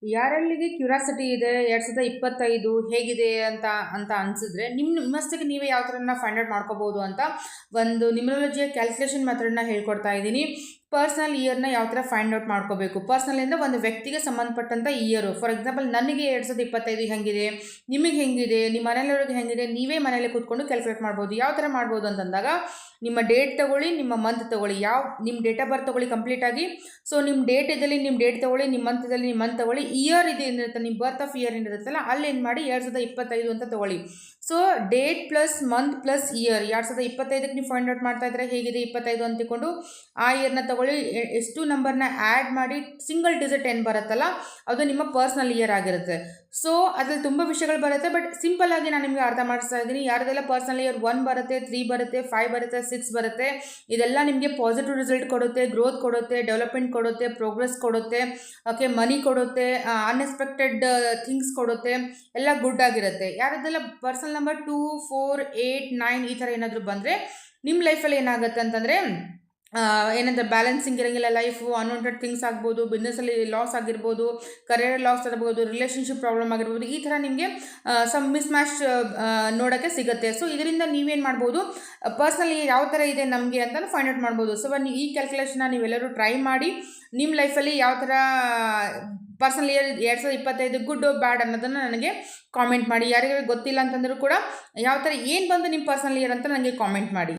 ಯಾರಲ್ಲಿಗೆ curiosity ಇದೆ 2025 ಹೇಗಿದೆ ಅಂತ ಅಂತ ಅನಿಸಿದ್ರೆ ನಿಮ್ಮಷ್ಟಕ್ಕೆ ನೀವೇ ಯಾವ ಥರನ ಫೈಂಡ್ ಔಟ್ ಮಾಡ್ಕೋಬೋದು ಅಂತ ಒಂದು ನ್ಯೂಮರಾಲಜಿಯ ಕ್ಯಾಲ್ಕುಲೇಷನ್ ಮೆಥಡನ್ನ ಹೇಳ್ಕೊಡ್ತಾ ಇದ್ದೀನಿ. ಪರ್ಸ್ನಲ್ ಇಯರ್ನ ಯಾವ ಥರ ಫೈಂಡ್ ಔಟ್ ಮಾಡ್ಕೋಬೇಕು, ಪರ್ಸ್ನಲ್ ಅಂದರೆ ಒಂದು ವ್ಯಕ್ತಿಗೆ ಸಂಬಂಧಪಟ್ಟಂಥ ಇಯರು. ಫಾರ್ ಎಕ್ಸಾಂಪಲ್ ನನಗೆ 2025 ಹೆಂಗಿದೆ, ನಿಮಗೆ ಹೆಂಗಿದೆ, ನಿಮ್ಮ ಮನೆಯವ್ರಿಗೆ ಹೆಂಗಿದೆ, ನೀವೇ ಮನೇಲಿ ಕೂತ್ಕೊಂಡು ಕ್ಯಾಲ್ಕುಲೇಟ್ ಮಾಡ್ಬೋದು. ಯಾವ ಥರ ಮಾಡ್ಬೋದು ಅಂತಂದಾಗ ನಿಮ್ಮ ಡೇಟ್ ತೊಗೊಳ್ಳಿ, ನಿಮ್ಮ ಮಂತ್ ತೊಗೊಳ್ಳಿ, ನಿಮ್ಮ ಡೇಟ್ ಆಫ್ ಬರ್ತ್ ತೊಗೊಳ್ಳಿ ಕಂಪ್ಲೀಟಾಗಿ. ಸೊ ನಿಮ್ಮ ಡೇಟ್ ಇದ್ದಲ್ಲಿ ನಿಮ್ಮ ಡೇಟ್ ತೊಗೊಳ್ಳಿ, ನಿಮ್ಮ ಮಂತ್ ಇದ್ದಲ್ಲಿ ನಿಮ್ಮ ಮಂತ್ ತೊಗೊಳ್ಳಿ, ಇಯರ್ ಇದೆ ಏನಿರುತ್ತೆ ನಿಮ್ಮ ಬರ್ತ್ ಆಫ್ ಇಯರ್ ಏನಿರುತ್ತಲ್ಲ ಅಲ್ಲಿ ಏನು ಮಾಡಿ 2025 ಅಂತ ತೊಗೊಳ್ಳಿ. So date plus month plus year 2025ಕ್ಕೆ ನೀವು ಫೈಂಡ್ ಔಟ್ ಮಾಡ್ತಾ ಇದ್ರೆ ಹೇಗಿದೆ 25 ಅಂತ ತಿಳ್ಕೊಂಡು ಆ ಇಯರ್ನ ತೊಗೊಳ್ಳಿ. ಎಷ್ಟು ನಂಬರ್ನ ಆ್ಯಡ್ ಮಾಡಿ ಸಿಂಗಲ್ ಡಿಜಿಟ್ ಏನು ಬರುತ್ತಲ್ಲ ಅದು ನಿಮ್ಮ ಪರ್ಸ್ನಲ್ ಇಯರ್ ಆಗಿರುತ್ತೆ. ಸೊ ಅದ್ರಲ್ಲಿ ತುಂಬ ವಿಷಯಗಳು ಬರುತ್ತೆ, ಬಟ್ ಸಿಂಪಲ್ ಆಗಿ ನಾನು ನಿಮಗೆ ಅರ್ಥ ಮಾಡಿಸ್ತಾ ಇದ್ದೀನಿ. ಯಾರದೆಲ್ಲ ಪರ್ಸ್ನಲ್ ಇಯರ್ 1 ಬರುತ್ತೆ, 3 ಬರುತ್ತೆ, 5 ಬರುತ್ತೆ, 6 ಬರುತ್ತೆ, ಇದೆಲ್ಲ ನಿಮಗೆ ಪಾಸಿಟಿವ್ ರಿಸಲ್ಟ್ ಕೊಡುತ್ತೆ, ಗ್ರೋತ್ ಕೊಡುತ್ತೆ, ಡೆವಲಪ್ಮೆಂಟ್ ಕೊಡುತ್ತೆ, ಪ್ರೋಗ್ರೆಸ್ ಕೊಡುತ್ತೆ, ಓಕೆ, ಮನಿ ಕೊಡುತ್ತೆ, ಅನ್ಎಕ್ಸ್ಪೆಕ್ಟೆಡ್ ಥಿಂಗ್ಸ್ ಕೊಡುತ್ತೆ, ಎಲ್ಲ ಗುಡ್ ಆಗಿರುತ್ತೆ. ಯಾರದೆಲ್ಲ ಪರ್ಸನಲ್ ನಂಬರ್ 2, 4, 8, 9 ಈ ಥರ ಏನಾದರೂ ಬಂದರೆ ನಿಮ್ಮ ಲೈಫಲ್ಲಿ ಏನಾಗುತ್ತೆ ಅಂತಂದರೆ ಏನಂದ್ರೆ ಬ್ಯಾಲೆನ್ಸಿಂಗ್ ಇರೋಂಗಿಲ್ಲ ಲೈಫು, ಅನ್ವಾಂಟೆಡ್ ಥಿಂಗ್ಸ್ ಆಗ್ಬೋದು, ಬಿಸ್ನೆಸ್ಸಲ್ಲಿ ಲಾಸ್ ಆಗಿರ್ಬೋದು, ಕರಿಯರ್ ಲಾಸ್ ಆಗಿರ್ಬೋದು, ರಿಲೇಷನ್ಶಿಪ್ ಪ್ರಾಬ್ಲಮ್ ಆಗಿರ್ಬೋದು, ಈ ಥರ ನಿಮಗೆ ಸಮ್ ಮಿಸ್ ಮ್ಯಾಚ್ ನೋಡೋಕ್ಕೆ ಸಿಗುತ್ತೆ. ಸೊ ಇದರಿಂದ ನೀವೇನು ಮಾಡ್ಬೋದು, ಪರ್ಸ್ನಲಿ ಯಾವ ಥರ ಇದೆ ನಮಗೆ ಅಂತ ಫೈಂಡ್ ಔಟ್ ಮಾಡ್ಬೋದು. ಸೊ ಈ ಕ್ಯಾಲ್ಕುಲೇಷನ್ನ ನೀವೆಲ್ಲರೂ ಟ್ರೈ ಮಾಡಿ ನಿಮ್ಮ ಲೈಫಲ್ಲಿ ಯಾವ ಥರ ಪರ್ಸನಲ್ ಇಯರ್ 2025 ಗುಡ್ ಬ್ಯಾಡ್ ಅನ್ನೋದನ್ನು ನನಗೆ ಕಾಮೆಂಟ್ ಮಾಡಿ. ಯಾರಿಗಾರು ಗೊತ್ತಿಲ್ಲ ಅಂತಂದರೂ ಕೂಡ ಯಾವ ಥರ ಏನು ಬಂದು ನಿಮ್ಮ ಪರ್ಸನಲ್ ಇಯರ್ ಅಂತ ನನಗೆ ಕಾಮೆಂಟ್ ಮಾಡಿ.